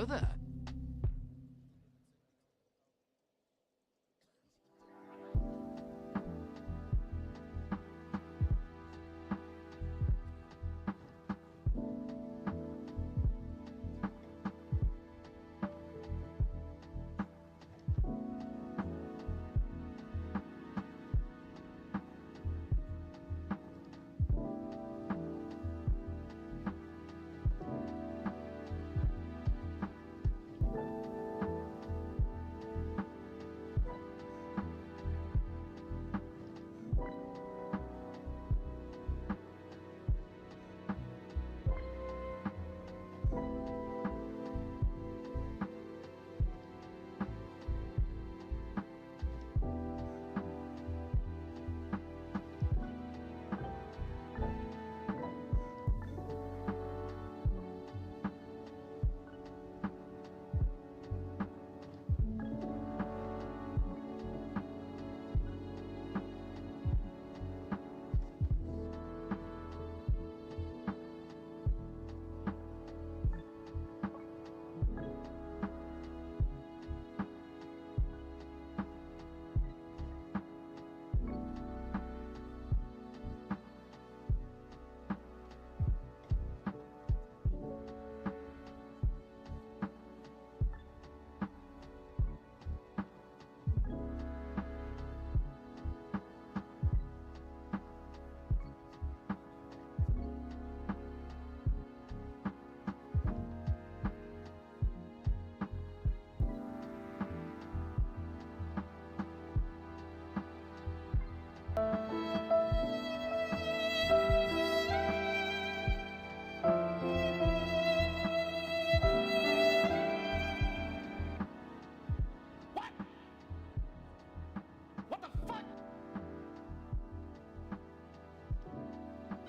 Hello there.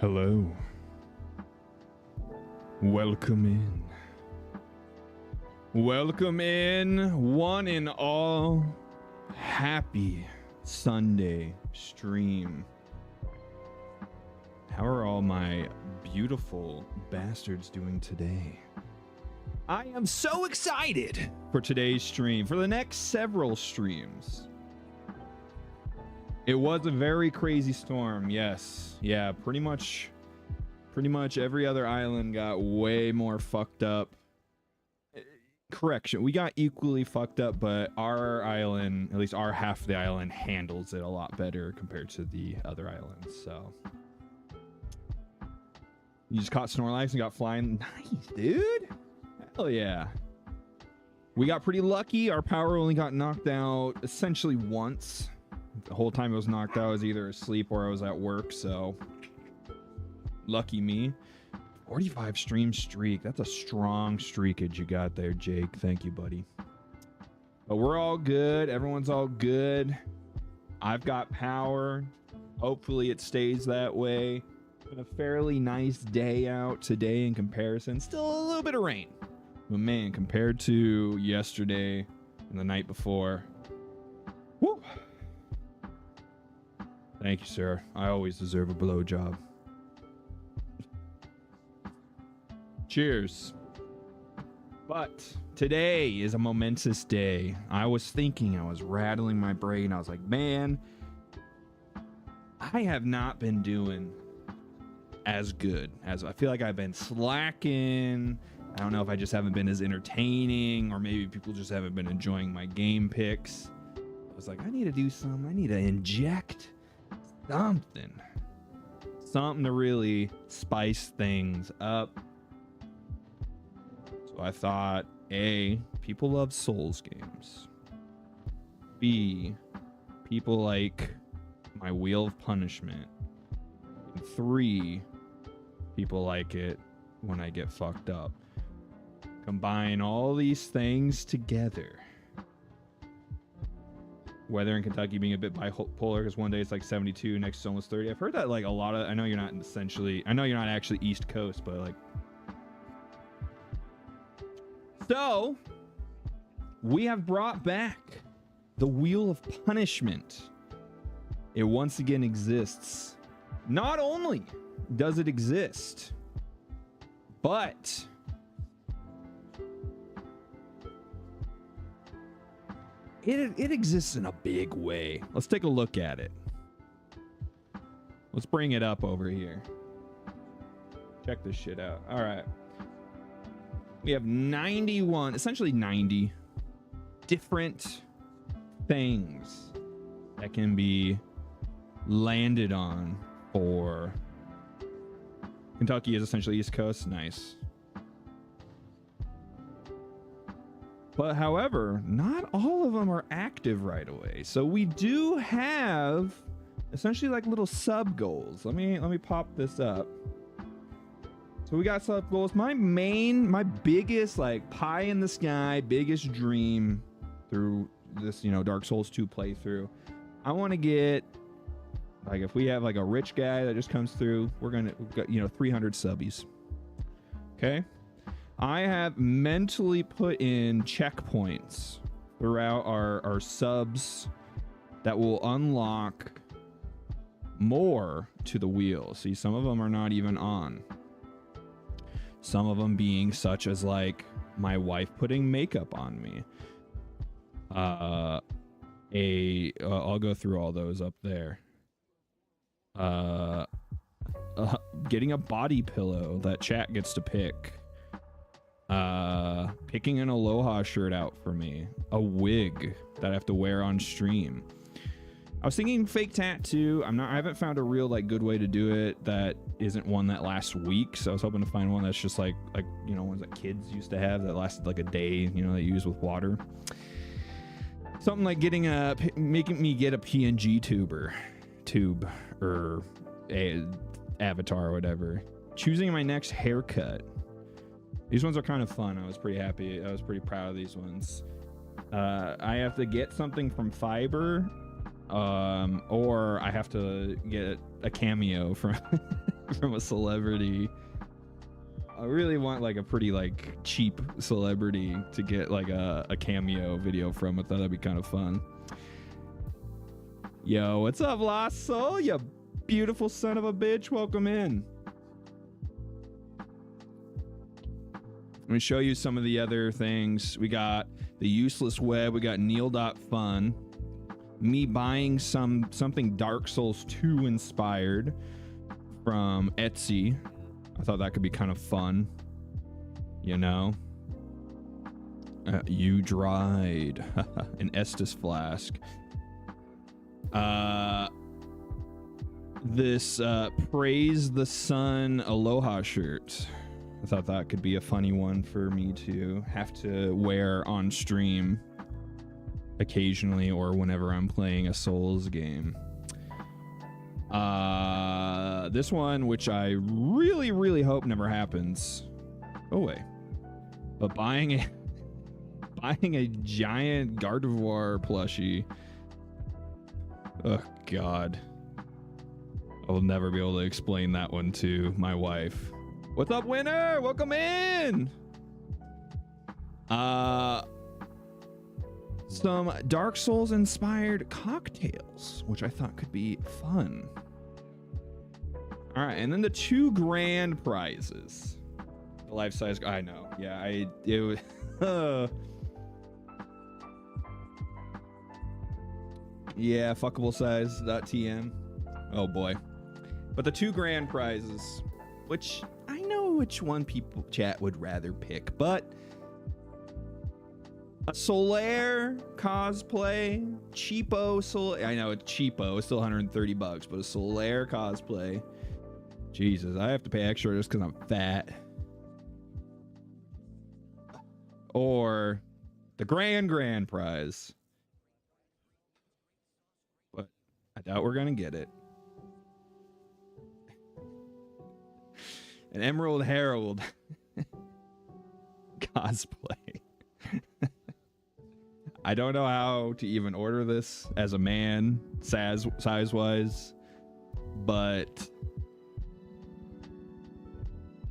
Hello. Welcome in. Welcome in, one and all. Happy Sunday stream. How are all my beautiful bastards doing today? I am so excited for today's stream, for the next several streams. It was a very crazy storm, yes. Yeah, pretty much every other island got way more fucked up. Correction, we got equally fucked up, but our island, at least our half of the island, handles it a lot better compared to the other islands, so. You just caught Snorlax and got flying. Nice, dude. Hell yeah. We got pretty lucky. Our power only got knocked out essentially once. The whole time it was knocked out, I was either asleep or I was at work, so lucky me. 45 stream streak. That's a strong streakage you got there, Jake. Thank you, buddy. But we're all good. Everyone's all good. I've got power. Hopefully it stays that way. Been a fairly nice day out today in comparison. Still a little bit of rain. But man, compared to yesterday and the night before, woo. Thank you, sir. I always deserve a blowjob. Cheers. But today is a momentous day. I was thinking, I was rattling my brain. I was like, man, I have not been doing as good as I feel like I've been slacking. I don't know if I just haven't been as entertaining, or maybe people just haven't been enjoying my game picks. I was like, I need to do something. I need to inject something to really spice things up. So I thought, A, people love Souls games. B, people like my Wheel of Punishment. And 3, people like it when I get fucked up. Combine all these things together. Weather in Kentucky being a bit bipolar, because one day it's like 72, next is almost 30. I've heard that like a lot of, I know you're not actually East Coast, but like. So, we have brought back the Wheel of Punishment. It once again exists. Not only does it exist, but it exists in a big way. Let's take a look at it. Let's bring it up over here. Check this shit out. All right. We have 91, essentially 90 different things that can be landed on for Kentucky is essentially East Coast. Nice. But however, not all of them are active right away. So we do have essentially like little sub goals. Let me pop this up. So we got sub goals. My biggest like pie in the sky, biggest dream through this, Dark Souls 2 playthrough. I want to get, like, if we have like a rich guy that just comes through, we've got 300 subbies. Okay. I have mentally put in checkpoints throughout our subs that will unlock more to the wheel. See, some of them are not even on. Some of them being such as like my wife putting makeup on me. I'll go through all those up there. Getting a body pillow that chat gets to pick. Picking an Aloha shirt out for me. A wig that I have to wear on stream. I was thinking fake tattoo. I haven't found a real like good way to do it that isn't one that lasts weeks. So I was hoping to find one that's just like ones that kids used to have that lasted like a day, they use with water. Something like making me get a PNG tube or a avatar or whatever. Choosing my next haircut. These ones are kind of fun. I was pretty happy. I was pretty proud of these ones. I have to get something from Fiverr, or I have to get a cameo from from a celebrity. I really want like a pretty like cheap celebrity to get like a cameo video from. I thought that'd be kind of fun. Yo, what's up, Lost Soul? You beautiful son of a bitch. Welcome in. Let me show you some of the other things. We got the useless web. We got Neil.fun. Me buying something Dark Souls 2 inspired from Etsy. I thought that could be kind of fun. You dried. An Estus flask. This Praise the Sun Aloha shirt. I thought that could be a funny one for me to have to wear on stream occasionally or whenever I'm playing a Souls game. This one, which I really, really hope never happens. Go away. But buying a giant Gardevoir plushie. Oh, God. I will never be able to explain that one to my wife. What's up, winner? Welcome in. Some Dark Souls inspired cocktails, which I thought could be fun. All right, and then the 2 grand prizes. The life size. I know. Yeah, it was. Yeah, fuckable size.tm. Oh boy. But the 2 grand prizes, which I know which one people chat would rather pick, but a Solaire cosplay, cheapo Solaire. I know it's cheapo, it's still $130, but a Solaire cosplay. Jesus, I have to pay extra just because I'm fat. Or the grand prize. But I doubt we're gonna get it. An Emerald Herald cosplay. I don't know how to even order this as a man, size-wise, but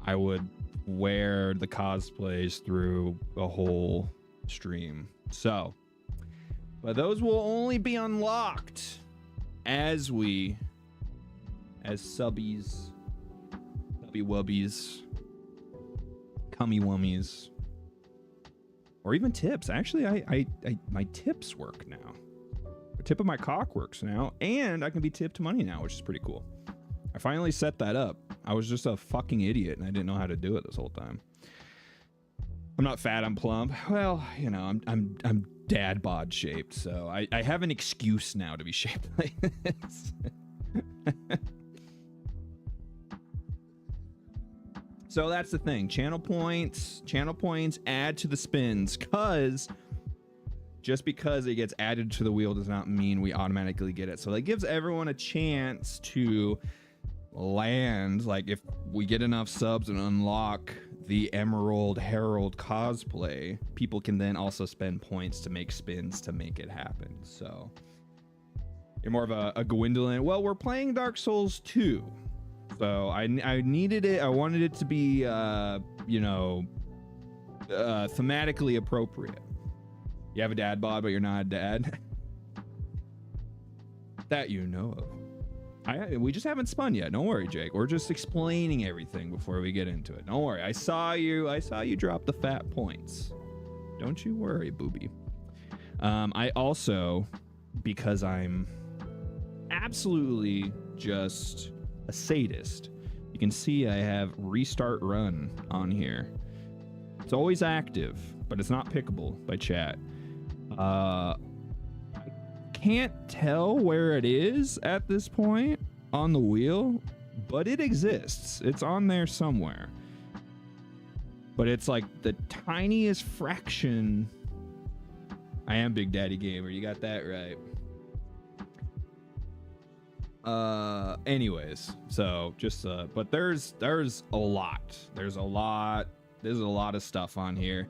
I would wear the cosplays through a whole stream. So, but those will only be unlocked as subbies, Wubby Wubbies, Cummy Wummies, or even tips. Actually, I my tips work now. The tip of my cock works now, and I can be tipped money now, which is pretty cool. I finally set that up. I was just a fucking idiot, and I didn't know how to do it this whole time. I'm not fat, I'm plump. Well, you know, I'm dad bod shaped, so I have an excuse now to be shaped like this. So that's the thing. Channel points add to the spins, cause just because it gets added to the wheel does not mean we automatically get it. So that gives everyone a chance to land. Like if we get enough subs and unlock the Emerald Herald cosplay, people can then also spend points to make spins to make it happen. So you're more of a Gwendolyn. Well, we're playing Dark Souls 2. So I needed it. I wanted it to be, you know, thematically appropriate. You have a dad bod, but you're not a dad. That you know of. We just haven't spun yet. Don't worry, Jake. We're just explaining everything before we get into it. Don't worry. I saw you drop the fat points. Don't you worry, booby. I also, because I'm absolutely just a sadist, you can see I have restart run on here. It's always active, but it's not pickable by chat. I can't tell where it is at this point on the wheel, but it exists. It's on there somewhere. But it's like the tiniest fraction. I am Big Daddy Gamer. You got that right. Anyways, so just but there's a lot. There's a lot of stuff on here.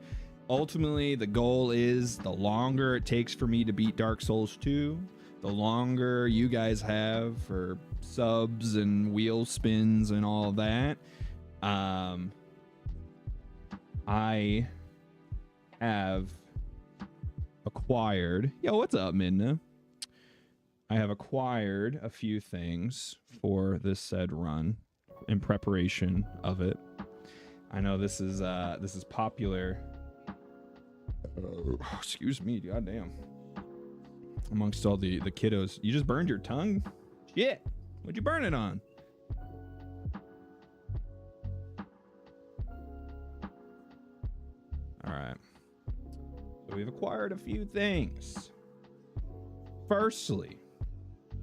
Ultimately, the goal is the longer it takes for me to beat Dark Souls 2, the longer you guys have for subs and wheel spins and all of that. I have acquired. Yo, what's up, Midna? I have acquired a few things for this said run in preparation of it. I know this is popular. Excuse me, goddamn. Amongst all the kiddos, you just burned your tongue? Shit, what'd you burn it on? All right. So we've acquired a few things. Firstly,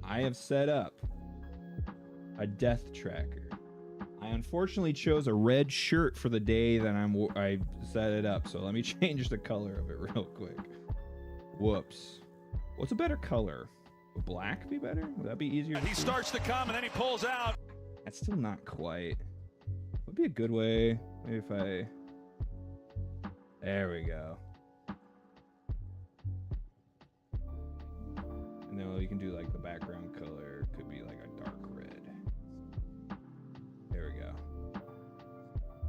I have set up a death tracker. I unfortunately chose a red shirt for the day that I set it up. So let me change the color of it real quick. Whoops. What's a better color? Would black be better? Would that be easier? And he starts to come and then he pulls out. That's still not quite. Would be a good way. Maybe if I... There we go. And then you can do like the background color. Could be like a dark red. There we go.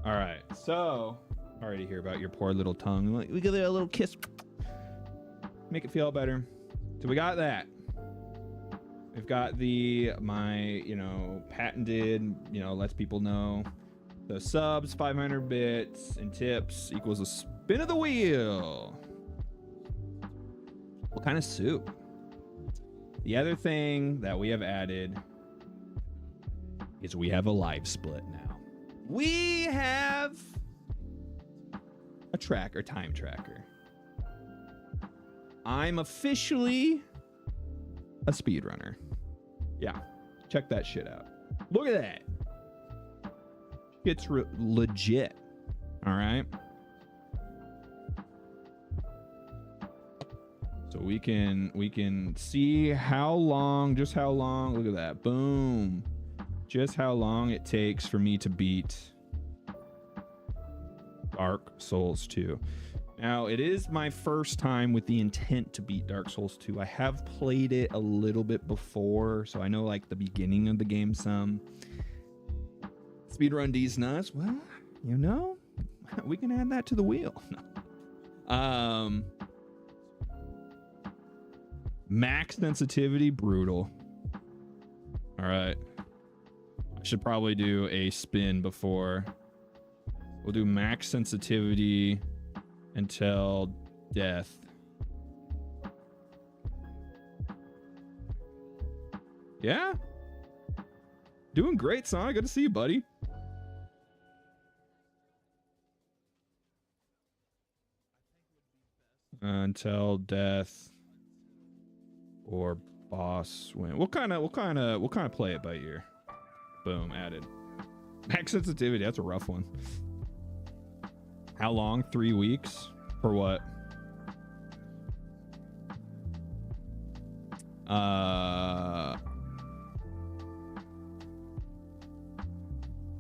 All right. So, sorry to hear about your poor little tongue. We give it a little kiss. Make it feel better. So we got that. We've got my patented, lets people know. So subs, 500 bits, and tips equals a spin of the wheel. What kind of soup? The other thing that we have added is we have a live split now. We have a time tracker. I'm officially a speedrunner. Yeah, check that shit out. Look at that. It's legit. All right. So we can see how long, look at that. Boom. Just how long it takes for me to beat Dark Souls 2. Now, it is my first time with the intent to beat Dark Souls 2. I have played it a little bit before, so I know like the beginning of the game some. Speedrun D's nuts. Well, we can add that to the wheel. Max sensitivity, brutal. All right. I should probably do a spin before. We'll do max sensitivity until death. Yeah. Doing great, Sonic. Good to see you, buddy. Until death or boss win. We'll kind of play it by ear. Boom, added. Max sensitivity, that's a rough one. How long? 3 weeks? For what?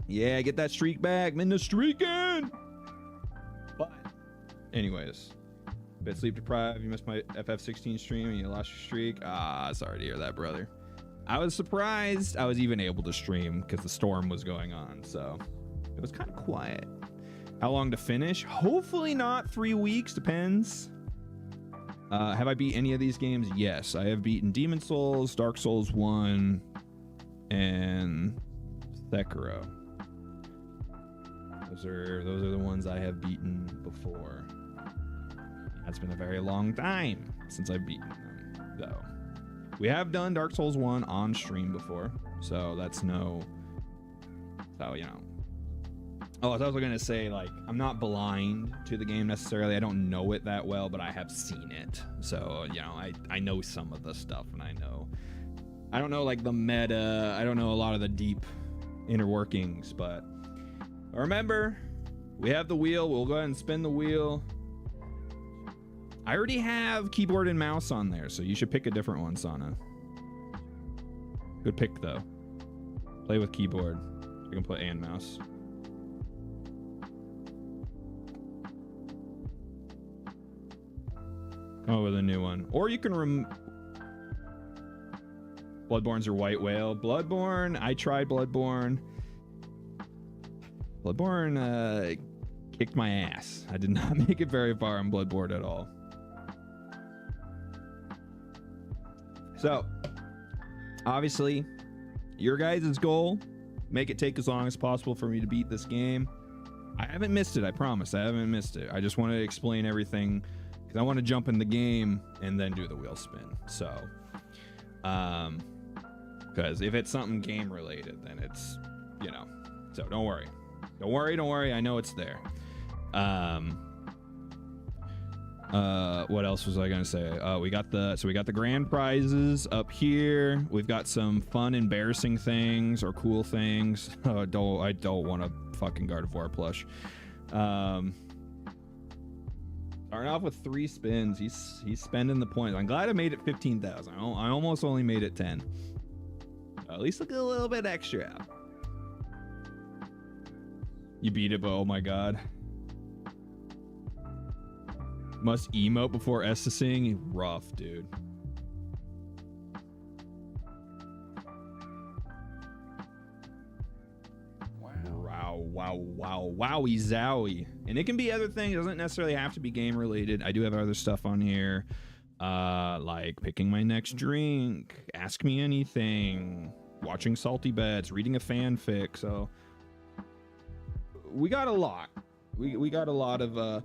Yeah, get that streak back. I'm in the streaking. But anyways, a bit sleep deprived. You missed my FF16 stream and you lost your streak. Sorry to hear that, brother. I was surprised I was even able to stream because the storm was going on, so it was kind of quiet. How long to finish? Hopefully not 3 weeks, depends. Have I beat any of these games? Yes, I have beaten Demon Souls, Dark Souls 1, and Sekiro. Those are the ones I have beaten before. It's been a very long time since I've beaten them, though. We have done Dark Souls 1 on stream before, so that's no... So, you know. Oh, I was also going to say, like, I'm not blind to the game necessarily. I don't know it that well, but I have seen it. So, you know, I know some of the stuff, and I don't know, like, the meta. I don't know a lot of the deep inner workings, but remember, we have the wheel. We'll go ahead and spin the wheel. I already have keyboard and mouse on there, so you should pick a different one, Sana. Good pick, though. Play with keyboard. You can play and mouse. Come up with a new one. Or you can Bloodborne's your white whale. Bloodborne, I tried Bloodborne. Bloodborne kicked my ass. I did not make it very far on Bloodborne at all. So, obviously, your guys' goal, make it take as long as possible for me to beat this game. I haven't missed it, I promise. I haven't missed it. I just want to explain everything because I want to jump in the game and then do the wheel spin. So, because if it's something game related, then it's, you know, so don't worry. Don't worry. I know it's there. What else was I gonna say? We got the grand prizes up here. We've got some fun, embarrassing things or cool things. I don't want a fucking Gardevoir plush. Starting off with 3 spins. He's spending the points. I'm glad I made it 15,000. I almost only made it 10. At least look a little bit extra out. You beat it, but oh my god. Must emote before Essing? Rough, dude. Wow. Wowie zowie. And it can be other things. It doesn't necessarily have to be game related. I do have other stuff on here. Like picking my next drink, ask me anything, watching Salty Bets, reading a fanfic. So we got a lot. We got a lot of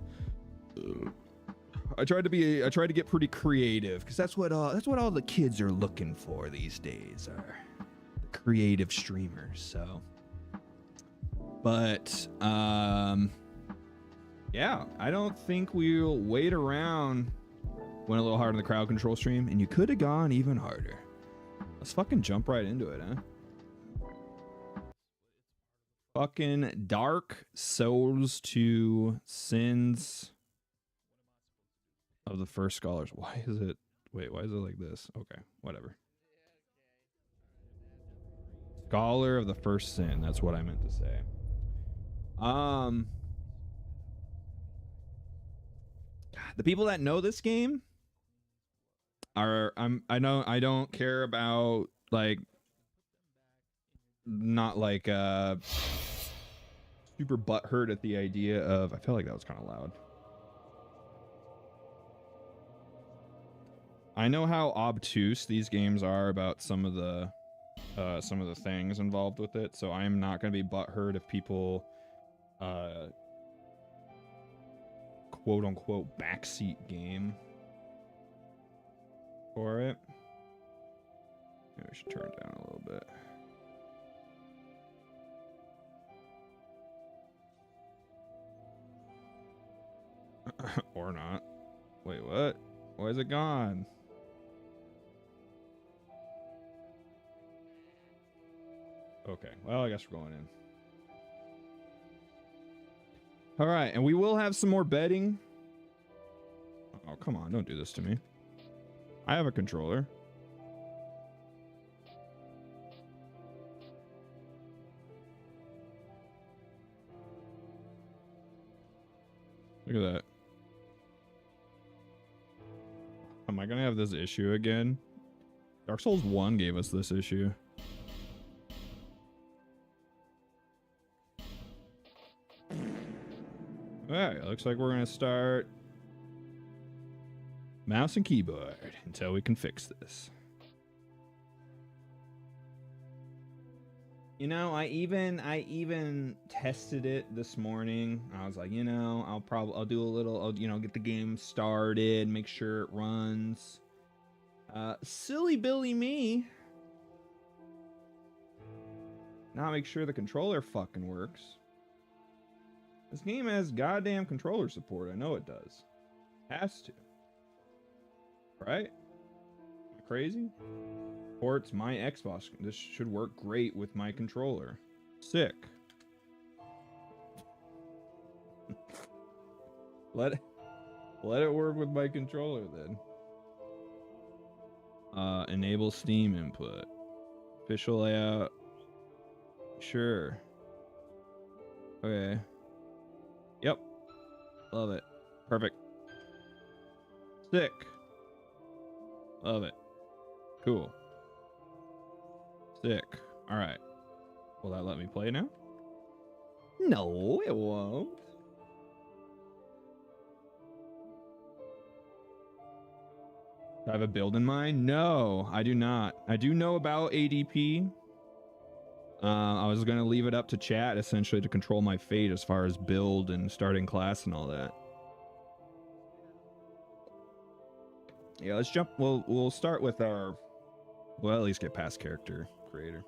I tried to get pretty creative because that's what all the kids are looking for these days are creative streamers. So, but yeah, I don't think we'll wait around. Went a little hard on the crowd control stream, and you could have gone even harder. Let's fucking jump right into it, huh? Fucking Dark Souls 2 Sins of the First Scholars. Why is it like this? Okay, whatever. Scholar of the First Sin, that's what I meant to say. The people that know this game are I don't care about like not like super butthurt at the idea of I felt like that was kind of loud. I know how obtuse these games are about some of the things involved with it, so I'm not going to be butthurt if people quote-unquote backseat game for it. Maybe we should turn it down a little bit. Or not. Wait, what? Why is it gone? Okay, well, I guess we're going in. All right, and we will have some more betting. Oh, come on, don't do this to me. I have a controller. Look at that. Am I gonna have this issue again? Dark Souls 1 gave us this issue. Alright, looks like we're gonna start mouse and keyboard until we can fix this. You know, I even tested it this morning. I was like, you know, I'll do a little, get the game started, make sure it runs. Silly Billy me. Not make sure the controller fucking works. This game has goddamn controller support. I know it does. Has to. Right? Am I crazy? Ports my Xbox. This should work great with my controller. Sick. Let it work with my controller then. Enable Steam input. Official layout. Sure. Okay. Yep. Love it. Perfect. Sick. Love it. Cool. Sick. All right. Will that let me play now? No, it won't. Do I have a build in mind? No, I do not. I do know about ADP. I was going to leave it up to chat, essentially, to control my fate as far as build and starting class and all that. Yeah, let's jump. We'll start with our... We'll at least get past character creator.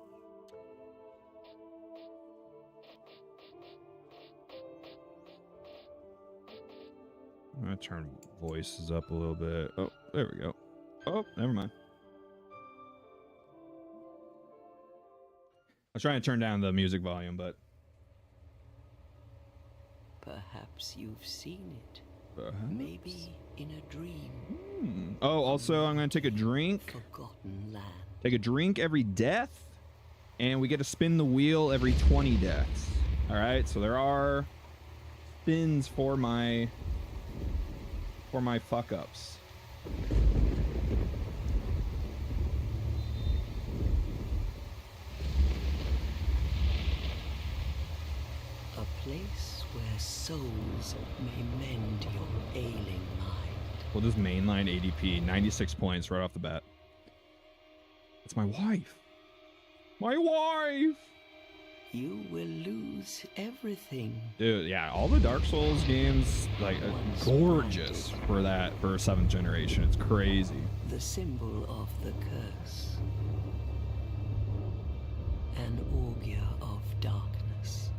I'm going to turn voices up a little bit. Oh, there we go. Oh, never mind. I was trying to turn down the music volume, but... Perhaps you've seen it. Perhaps? Maybe in a dream. Oh, also, I'm going to take a drink. Forgotten land. Take a drink every death, and we get to spin the wheel every 20 deaths. All right, so there are spins for my fuck-ups. A place where souls may mend your ailing mind. We'll just mainline ADP, 96 points right off the bat. That's my wife. My wife! You will lose everything. Dude, yeah, all the Dark Souls games, like, gorgeous for that, for 7th generation. It's crazy. The symbol of the curse. An augur of darkness.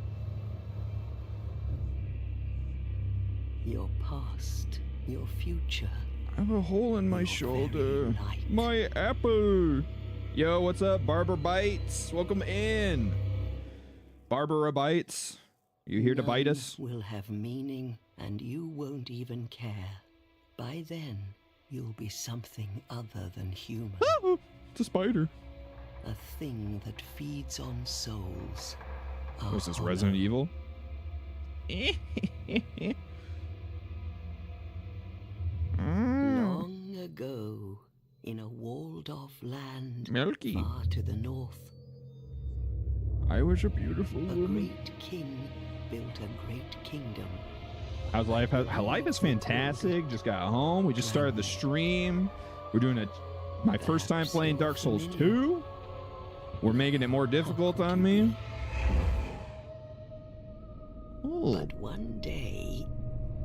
Your past, your future. I have a hole in my Your shoulder. very light. My apple. Yo, what's up, Barbara Bites? Welcome in. Barbara Bites, you here to bite us? Will have meaning, and you won't even care. By then, you'll be something other than human. It's a spider. A thing that feeds on souls. What's this, Resident Evil? Long ago, in a walled-off land Milky. far to the north, I was a beautiful a woman. great king built a great kingdom. How's life? Life is fantastic. Just got home. We just started the stream. We're doing my first time playing Dark Souls 2. We're making it more difficult on me. Ooh. But one day,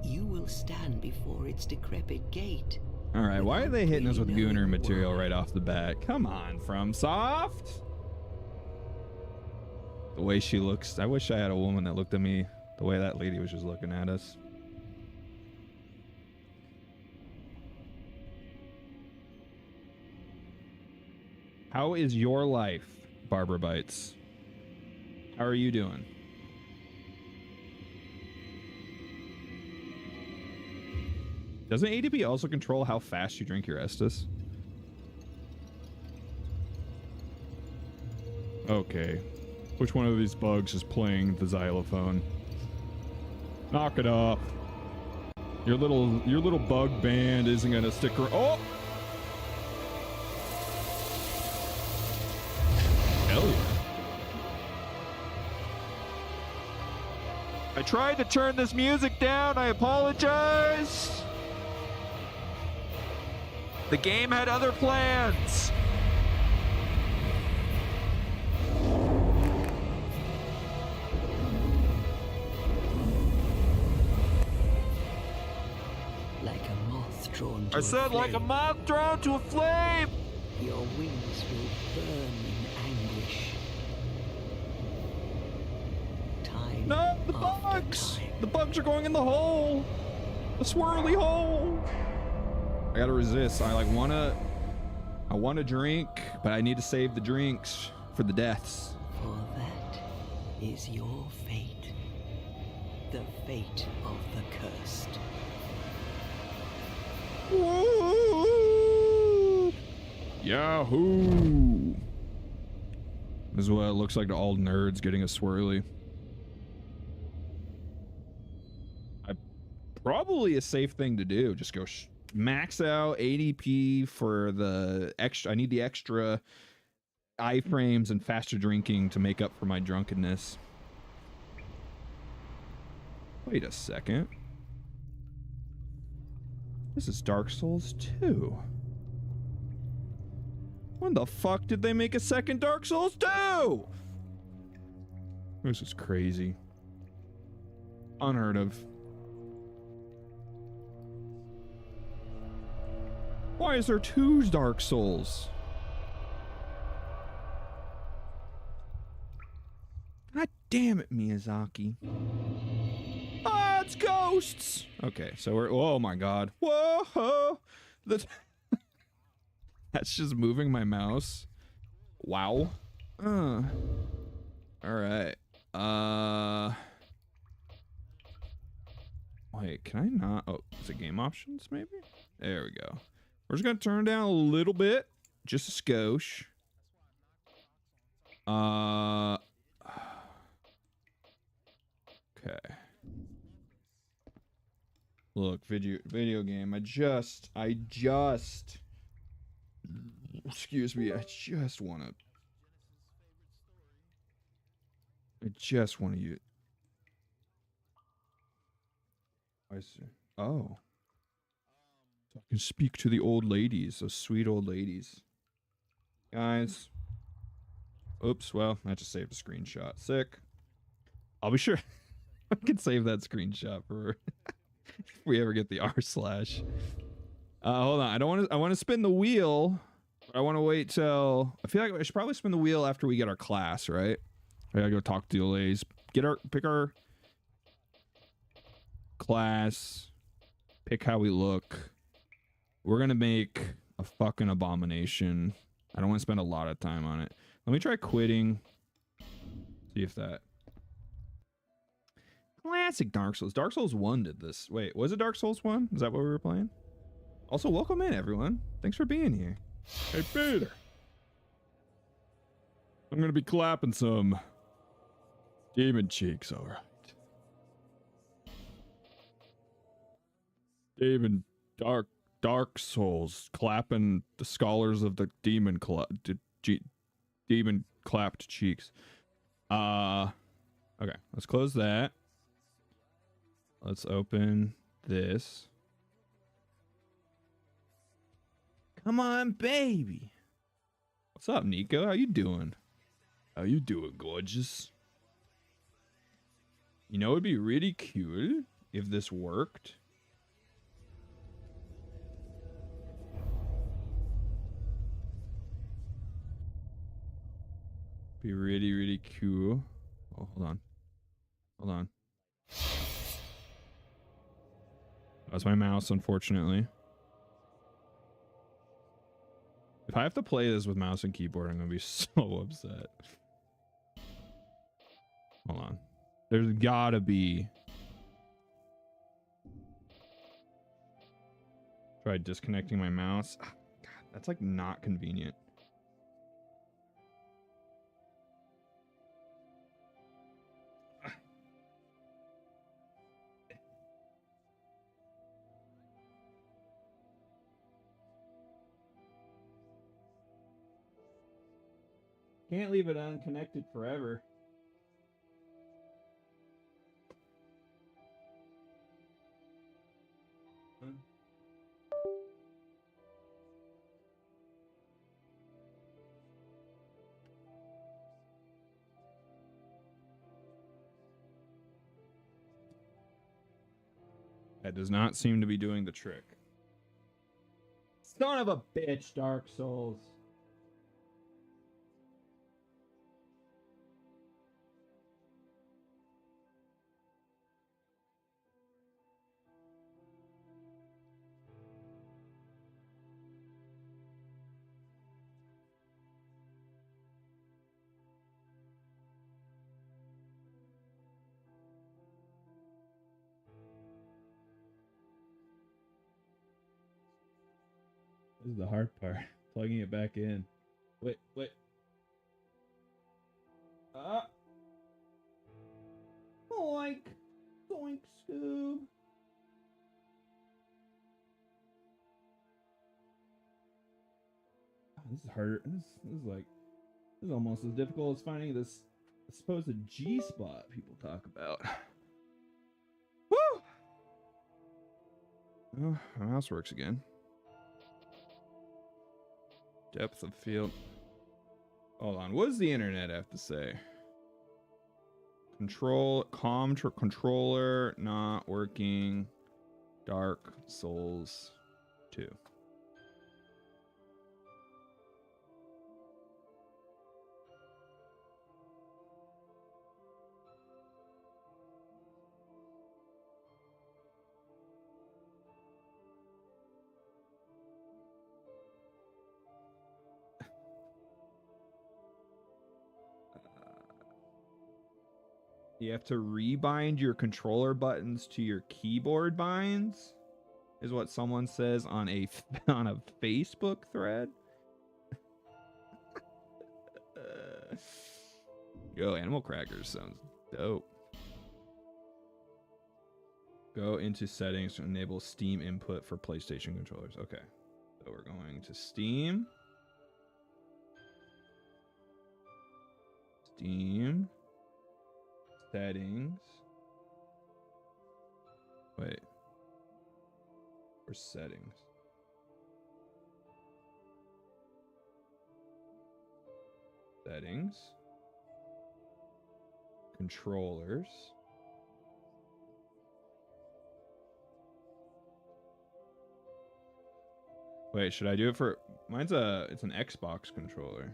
you will stand before its decrepit gate. All right, why are they hitting us with really Gooner knowing material why. right off the bat? Come on, FromSoft. The way she looks, I wish I had a woman that looked at me the way that lady was just looking at us. How is your life, Barbara Bites? How are you doing? Doesn't ADP also control how fast you drink your Estus? Okay. Which one of these bugs is playing the xylophone? Knock it off. Your little bug band isn't gonna stick around. Oh! Hell yeah. I tried to turn this music down. I apologize. The game had other plans. Like a moth drawn to I a said like a flame, moth drawn to a flame. your wings will burn in anguish. Time No, the after bugs. time. The bugs are going in the hole. The swirly hole. I gotta resist. I wanna drink, but I need to save the drinks for the deaths. For that is your fate. The fate of the cursed. Yahoo! This is what it looks like to all nerds getting a swirly. Probably a safe thing to do. Just go max out ADP for the extra. I need the extra iframes and faster drinking to make up for my drunkenness. Wait a second. This is Dark Souls 2. When the fuck did they make a second Dark Souls 2? This is crazy. Unheard of. Why is there two Dark Souls? God damn it, Miyazaki. Ah, it's ghosts! Okay, so we're... Oh my god. Whoa! That's just moving my mouse. Wow. Alright. Wait, can I not... Oh, is it game options, maybe? There we go. We're just gonna turn down a little bit. Just a skosh. Okay. Look, video game. I just excuse me, I just wanna use... I see. Oh. So I can speak to the old ladies, those sweet old ladies. Guys. Oops, well, I just saved a screenshot. Sick. I'll be sure I can save that screenshot for if we ever get the r/. Hold on, I want to spin the wheel. But I want to wait till... I feel like I should probably spin the wheel after we get our class, right? I gotta go talk to the ladies. Pick our class. Pick how we look. We're gonna make a fucking abomination. I don't want to spend a lot of time on it. Let me try quitting. See if that... Classic Dark Souls. Dark Souls 1 did this. Wait, was it Dark Souls 1? Is that what we were playing? Also, welcome in, everyone. Thanks for being here. Hey, Peter. I'm gonna be clapping some demon cheeks, alright. Demon Dark Souls clapping the scholars of the demon demon clapped cheeks. Okay, let's close that. Let's open this. Come on, baby. What's up, Nico? How you doing? How you doing, gorgeous? You know, it'd be really cool if this worked. Be really, really cool. Oh, hold on. Hold on. That's my mouse, unfortunately. If I have to play this with mouse and keyboard, I'm going to be so upset. Hold on. There's gotta be. Try disconnecting my mouse. God, that's like not convenient. Can't leave it unconnected forever. That does not seem to be doing the trick. Son of a bitch, Dark Souls. This is the hard part. Plugging it back in. Wait. Boink. Boink, Scoob. This is harder. This is almost as difficult as finding this supposed G spot people talk about. Woo! Oh, my mouse works again. Depth of field. Hold on. What does the internet have to say? Controller not working. Dark Souls 2. You have to rebind your controller buttons to your keyboard binds, is what someone says on a Facebook thread. Yo, Animal Crackers sounds dope. Go into settings to enable Steam input for PlayStation controllers. Okay, so we're going to Steam. Settings. Wait. For settings. Settings. Controllers. Wait, should I do it for it's an Xbox controller.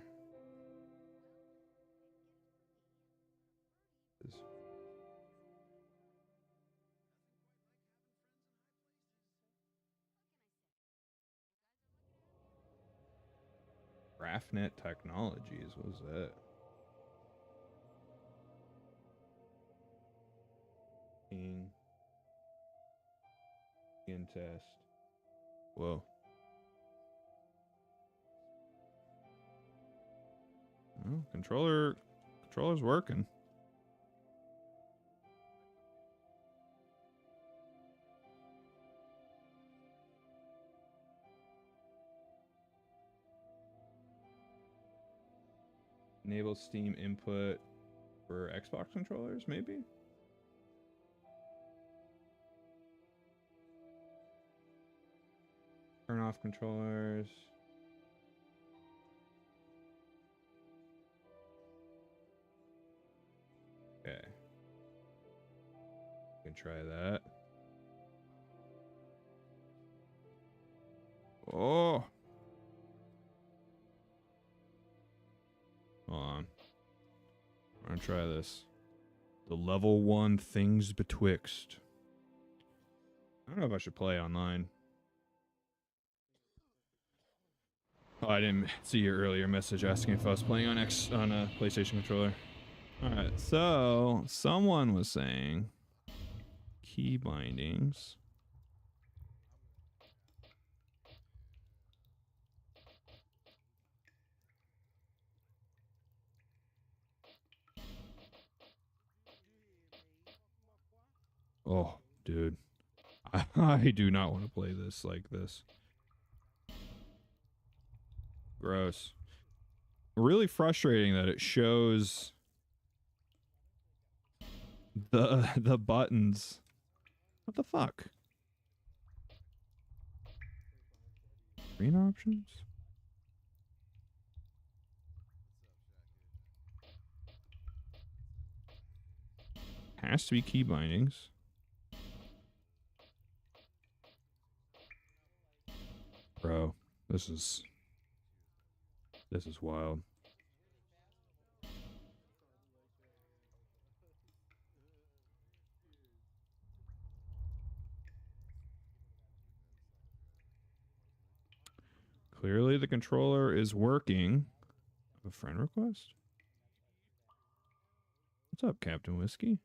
Raphnet Technologies, what was that? In test. Whoa. Oh, controller's working. Enable Steam input for Xbox controllers, maybe? Turn off controllers. Okay. We can try that. Oh. Hold on. I'm gonna try this. The level 1 things betwixt. I don't know if I should play online. Oh, I didn't see your earlier message asking if I was playing on a PlayStation controller. Alright, so someone was saying key bindings. Oh, dude. I do not want to play this like this. Gross. Really frustrating that it shows the buttons. What the fuck? Screen options? Has to be key bindings. Bro, this is wild. Clearly the controller is working. A friend request? What's up, Captain Whiskey?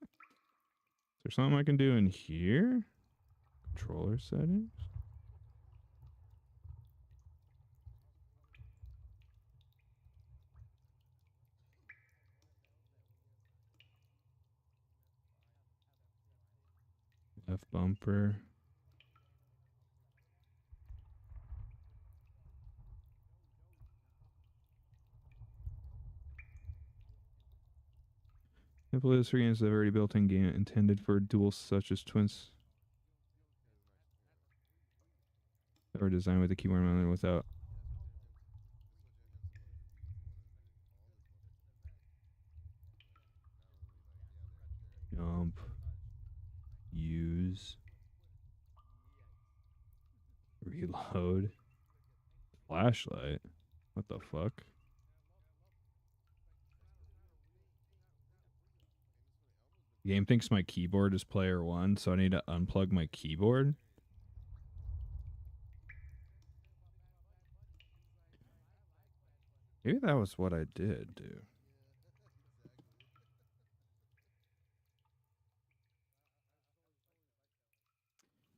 Is there something I can do in here? Controller settings? Left bumper. Simply this games have already built-in game intended for duels such as twins. Or designed with the keyboard mounted without. Jump. Use. Reload. Flashlight. What the fuck? The game thinks my keyboard is player 1, so I need to unplug my keyboard. Maybe that was what I did do.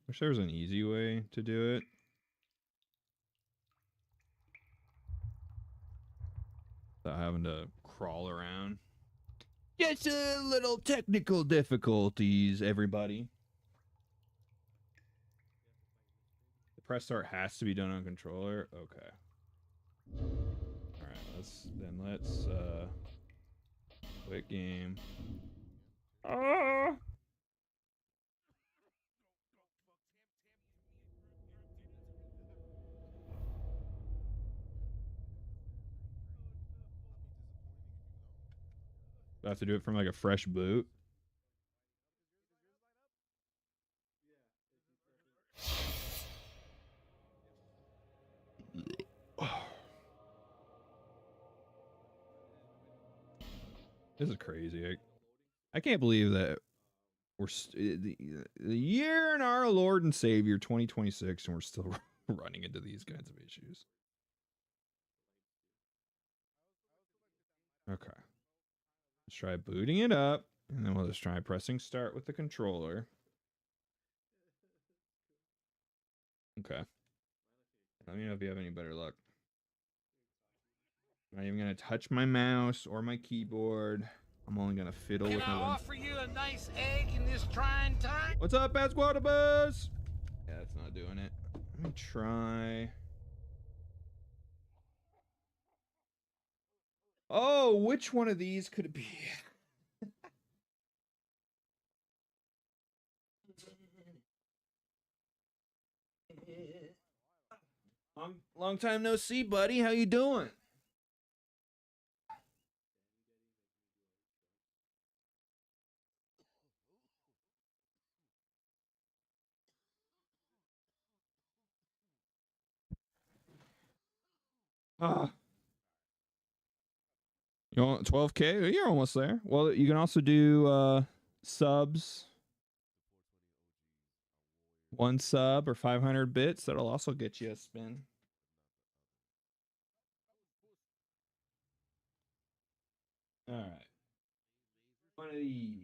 Wish there was an easy way to do it. Without having to crawl around. Just a little technical difficulties, everybody. The press start has to be done on controller. Okay. Alright, let's quit game. Ah! I have to do it from like a fresh boot. This is crazy. I can't believe that we're the year in our Lord and Savior 2026 and we're still running into these kinds of issues. Okay. Let's try booting it up, and then we'll just try pressing start with the controller. Okay. Let me know if you have any better luck. I'm not even going to touch my mouse or my keyboard. I'm only going to fiddle with my... Can I offer you a nice egg in this trying time? What's up, Pasquatabus? Yeah, that's not doing it. Let me try... Oh, which one of these could it be? Long time no see, buddy. How you doing? You want 12K? You're almost there. Well, you can also do subs. 1 sub or 500 bits. That'll also get you a spin. All right. One of these.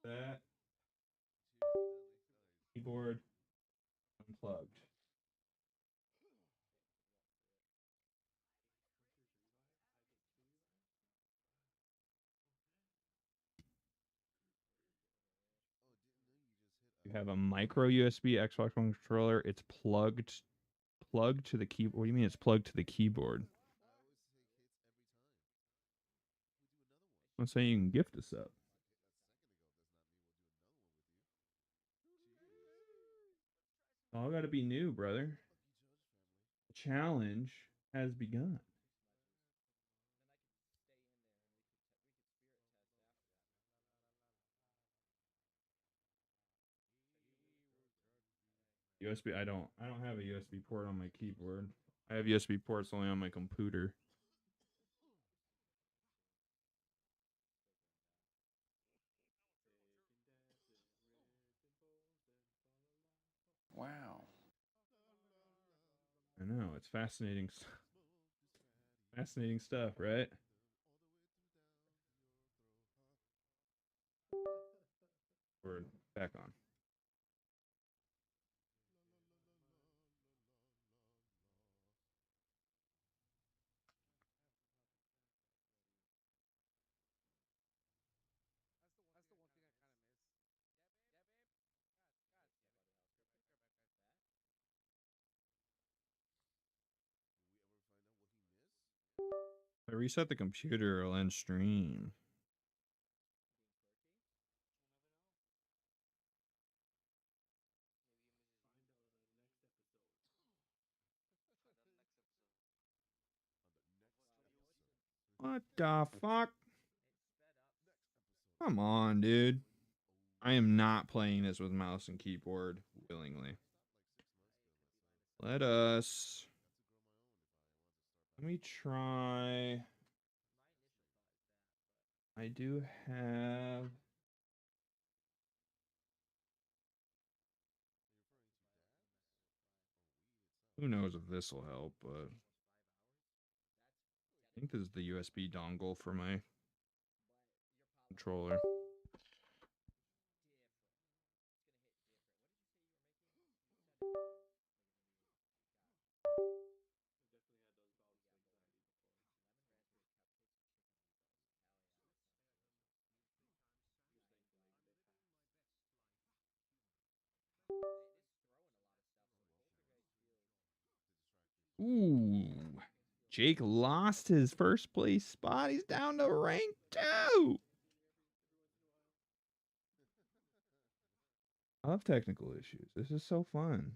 That. Keyboard unplugged. You have a micro USB Xbox One controller. It's plugged to the keyboard. What do you mean it's plugged to the keyboard? I'm saying you can gift a sub. All got to be new, brother. The challenge has begun. USB. I don't have a USB port on my keyboard. I have USB ports only on my computer. Wow. I know, it's fascinating. Fascinating stuff, right? We're back on. If I reset the computer, it'll end stream. What the fuck? Come on, dude. I am not playing this with mouse and keyboard willingly. Let me try. I do have. Who knows if this will help, but I think this is the USB dongle for my controller. Ooh. Jake lost his first place spot. He's down to rank 2. I love technical issues. This is so fun.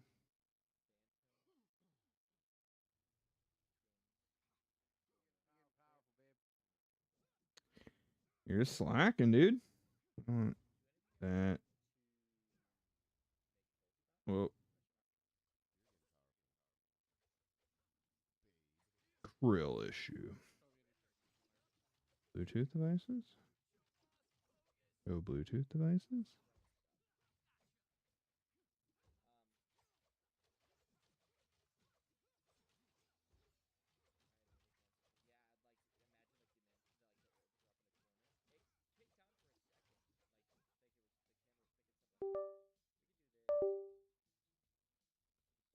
You're just slacking, dude. That. Well. Krill issue. Bluetooth devices? No Bluetooth devices?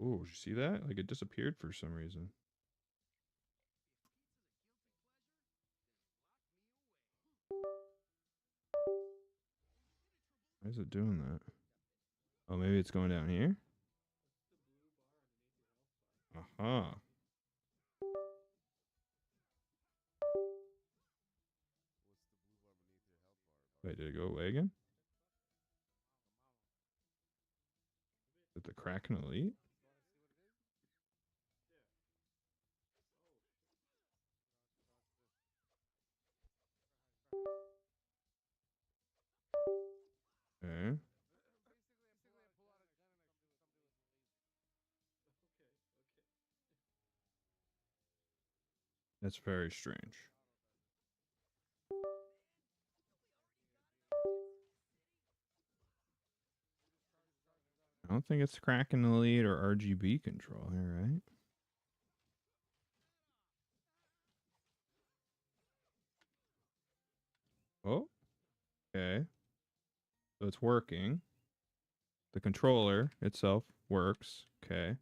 Oh, did you see that? Like it disappeared for some reason. Why is it doing that? Oh, maybe it's going down here? Aha. Wait, did it go away again? Is it the Kraken Elite? Okay. That's very strange. I don't think it's cracking the lead or RGB control here, right? Oh, okay. So it's working. The controller itself works. Okay.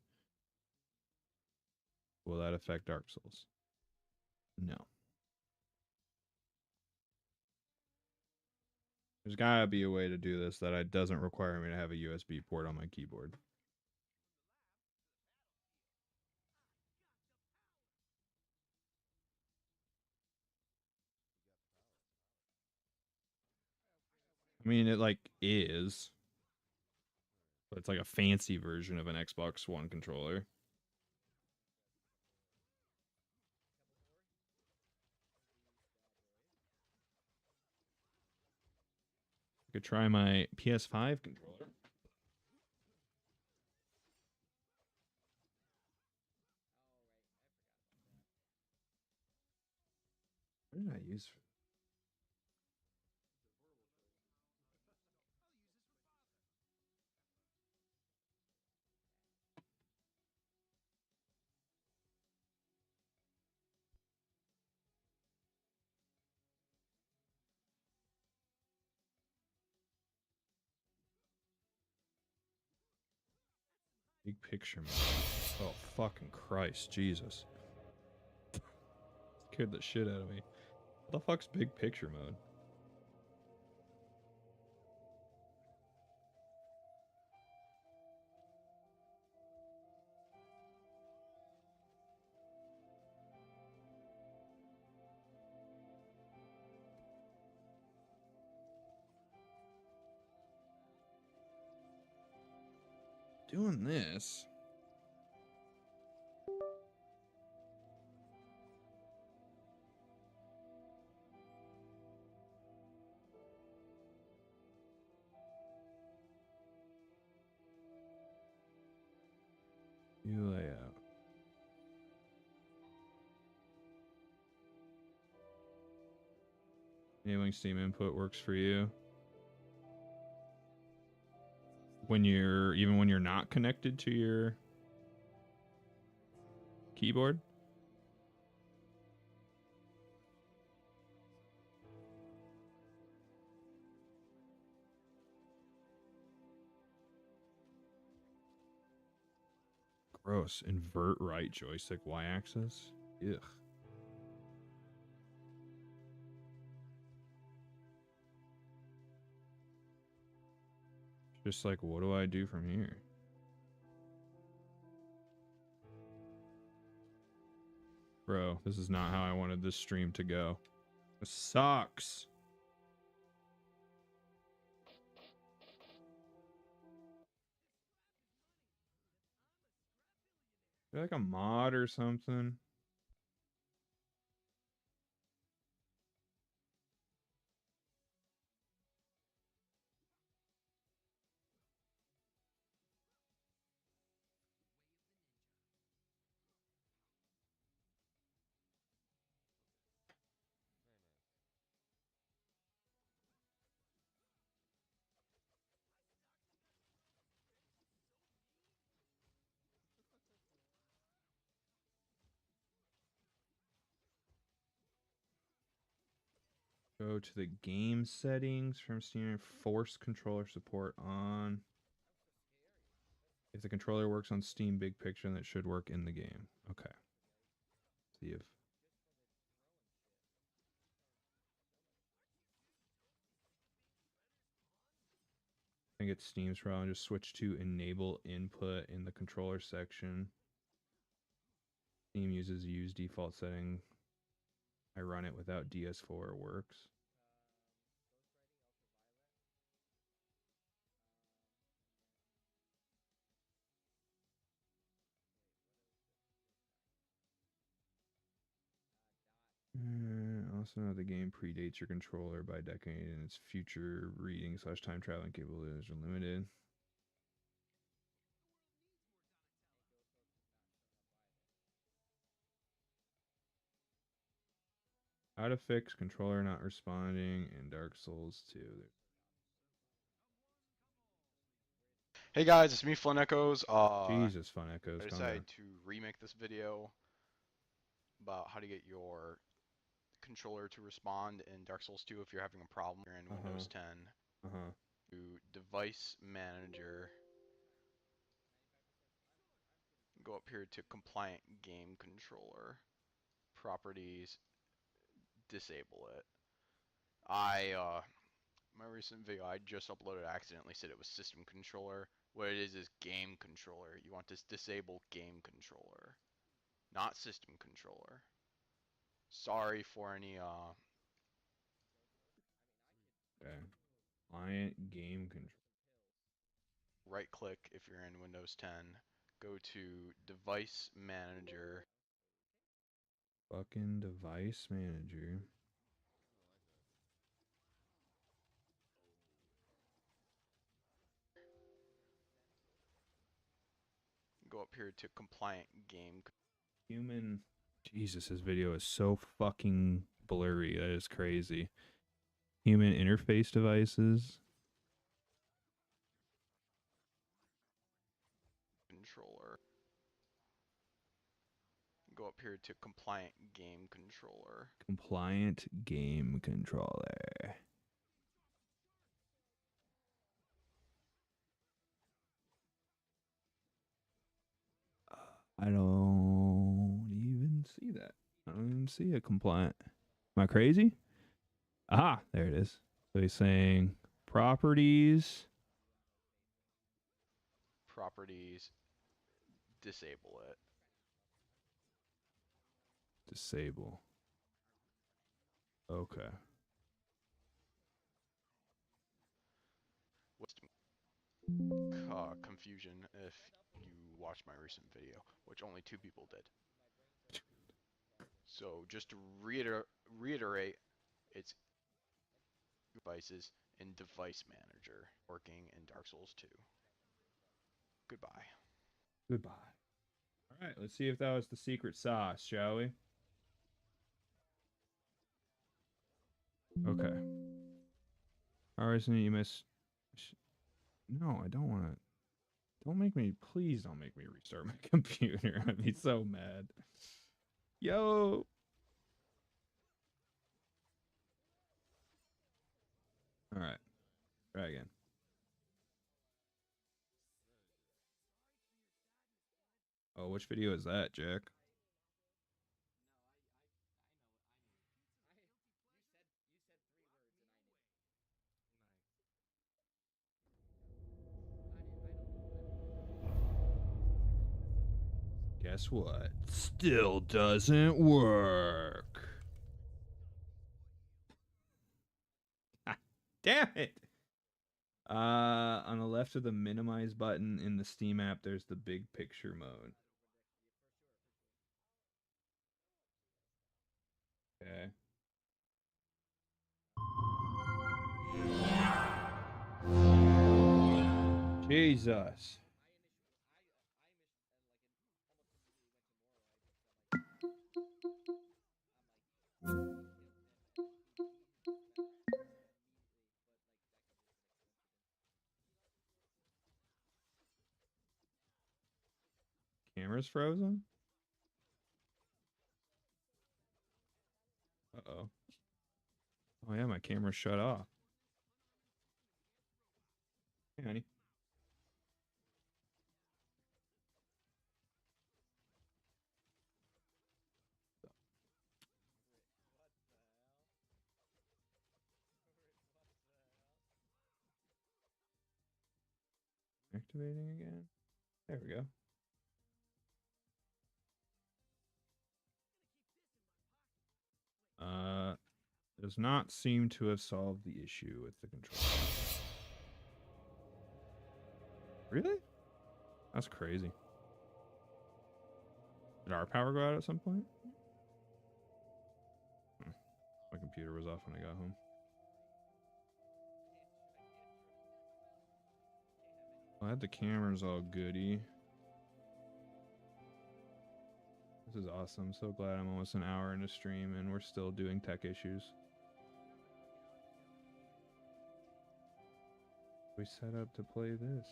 Will that affect Dark Souls? No. There's gotta be a way to do this that doesn't require me to have a USB port on my keyboard. I mean, it like is, but it's like a fancy version of an Xbox One controller. I could try my PS5 controller. What did I use for big picture mode? Oh, fucking Christ, Jesus. Scared the shit out of me. What the fuck's big picture mode? Doing this. View layout. Enabling Steam input works for you. When you're not connected to your keyboard. Gross. Invert right joystick y-axis. Ugh. Just like, what do I do from here? Bro, this is not how I wanted this stream to go. This sucks. Is there like a mod or something? Go to the game settings from Steam. Force controller support on. If the controller works on Steam Big Picture, then it should work in the game. Okay. See if. I think it's Steam's problem. Just switch to enable input in the controller section. Steam uses use default setting. I run it without DS4. It works. Also, know the game predates your controller by a decade, and its future reading / time traveling capabilities are limited. How to fix controller not responding in Dark Souls 2. Hey guys, it's me, Flynn Echoes. Jesus, Fun Echoes. I Calm down. decided to remake this video about how to get your controller to respond in Dark Souls 2 if you're having a problem. You're in Windows 10. To Device Manager. Go up here to Compliant Game Controller. Properties. Disable it. My recent video I just uploaded accidentally said it was System Controller. What it is Game Controller. You want to disable Game Controller, not System Controller. Sorry for any Okay. Client game control. right click if you're in Windows 10. Go to Device Manager. Fucking Device Manager. Go up here to Compliant Game. Human. Jesus, this video is so fucking blurry. That is crazy. Human interface devices. Controller. Go up here to Compliant Game Controller. Compliant game controller. I don't even see that. I don't even see a compliant. Am I crazy? Aha, there it is. So he's saying properties. Properties. Disable it. Disable. Okay. What's confusion if you watched my recent video, which only 2 people did. So just to reiterate, it's devices in Device Manager working in Dark Souls 2. Goodbye. Goodbye. All right, let's see if that was the secret sauce, shall we? Okay. All right, so you miss. No, I don't want to. Don't make me. Please don't make me restart my computer. I'd be so mad. Yo. All right. Try again. Oh, which video is that, Jack? Guess what? Still doesn't work. Damn it. On the left of the minimize button in the Steam app, there's the big picture mode. Okay. Jesus. Camera's frozen? Uh-oh. Oh yeah, my camera's shut off. Hey, honey. Activating again. There we go. Does not seem to have solved the issue with the controller. Really? That's crazy. Did our power go out at some point? My computer was off when I got home. I had the cameras all goody. This is awesome. So glad I'm almost an hour into stream and we're still doing tech issues. We set up to play this.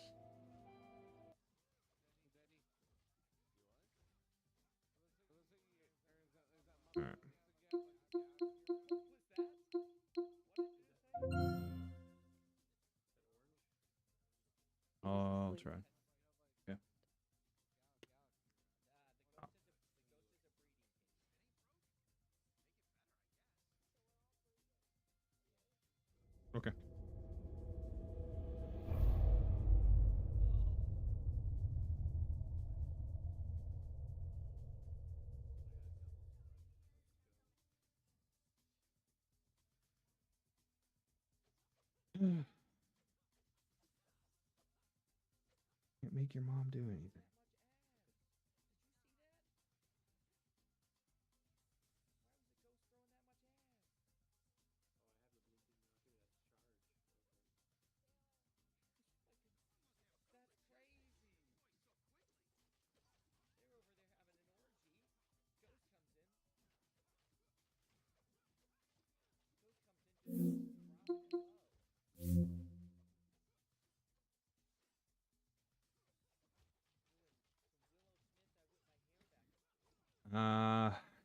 All right. I'll try. Yeah. Okay. Can't make your mom do anything.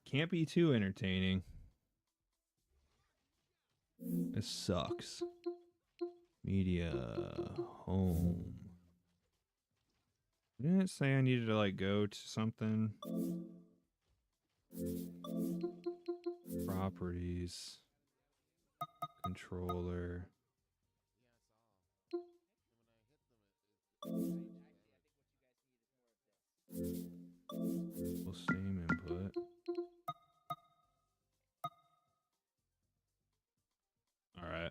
Can't be too entertaining. This sucks. Media home. Didn't it say I needed to like go to something? Properties. Controller. Full Steam input. All right.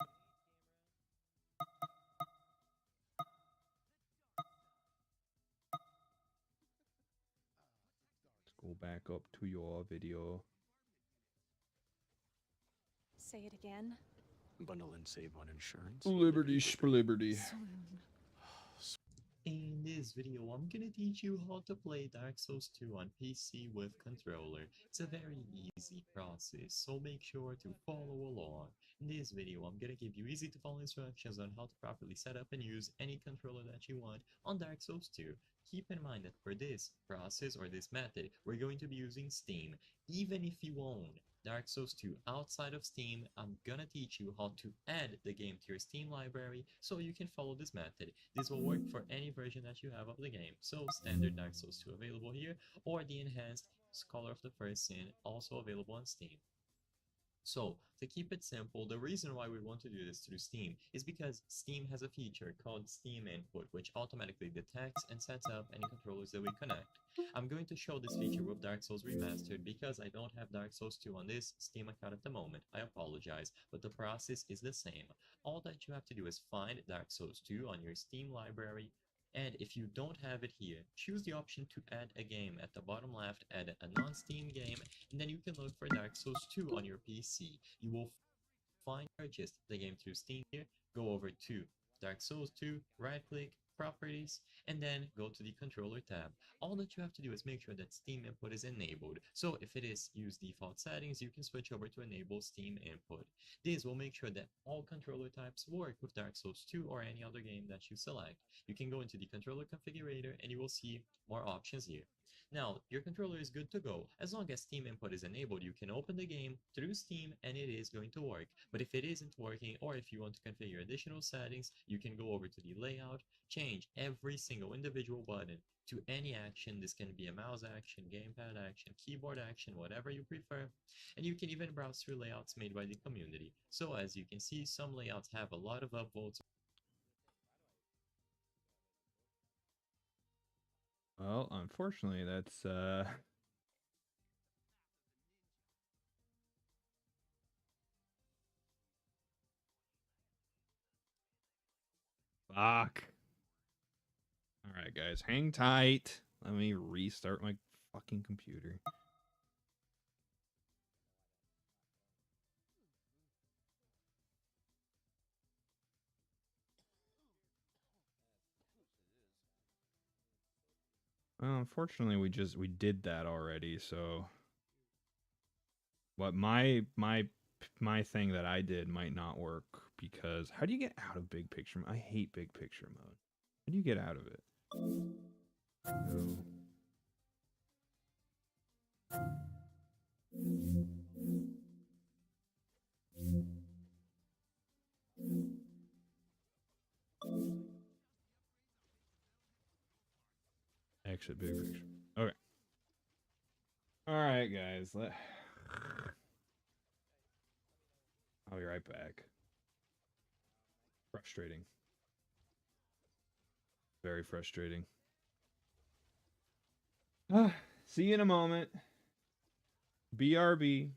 Let's go back up to your video. Say it again. Bundle and save on insurance. Liberty spliberty. In this video, I'm gonna teach you how to play Dark Souls 2 on PC with controller. It's a very easy process, so make sure to follow along. In this video, I'm gonna give you easy to follow instructions on how to properly set up and use any controller that you want on Dark Souls 2. Keep in mind that for this process or this method, we're going to be using Steam. Even if you own Dark Souls 2 outside of Steam, I'm gonna teach you how to add the game to your Steam library so you can follow this method. This will work for any version that you have of the game. So standard Dark Souls 2 available here, or the enhanced Scholar of the First Sin also available on Steam. So, to keep it simple, the reason why we want to do this through Steam is because Steam has a feature called Steam Input, which automatically detects and sets up any controllers that we connect. I'm going to show this feature with Dark Souls Remastered because I don't have Dark Souls 2 on this Steam account at the moment. I apologize, but the process is the same. All that you have to do is find Dark Souls 2 on your Steam library, and if you don't have it here, choose the option to add a game. At the bottom left, add a non-Steam game, and then you can look for Dark Souls 2 on your PC. You will find purchase the game through Steam here, go over to Dark Souls 2, right click, properties, and then go to the controller tab. All that you have to do is make sure that Steam Input is enabled. So if it is use default settings, you can switch over to enable Steam Input. This will make sure that all controller types work with Dark Souls 2 or any other game that you select. You can go into the controller configurator and you will see more options here. Now, your controller is good to go. As long as Steam Input is enabled, you can open the game through Steam and it is going to work. But if it isn't working, or if you want to configure additional settings, you can go over to the layout, change every single individual button to any action. This can be a mouse action, gamepad action, keyboard action, whatever you prefer. And you can even browse through layouts made by the community. So as you can see, some layouts have a lot of upvotes. Well, unfortunately, that's fuck. All right, guys, hang tight. Let me restart my fucking computer. Well, unfortunately, we did that already. So, what my thing that I did might not work because how do you get out of big picture? I hate big picture mode. How do you get out of it? No. Exit big picture. Okay. All right, guys. I'll be right back. Frustrating. Very frustrating. See you in a moment. BRB.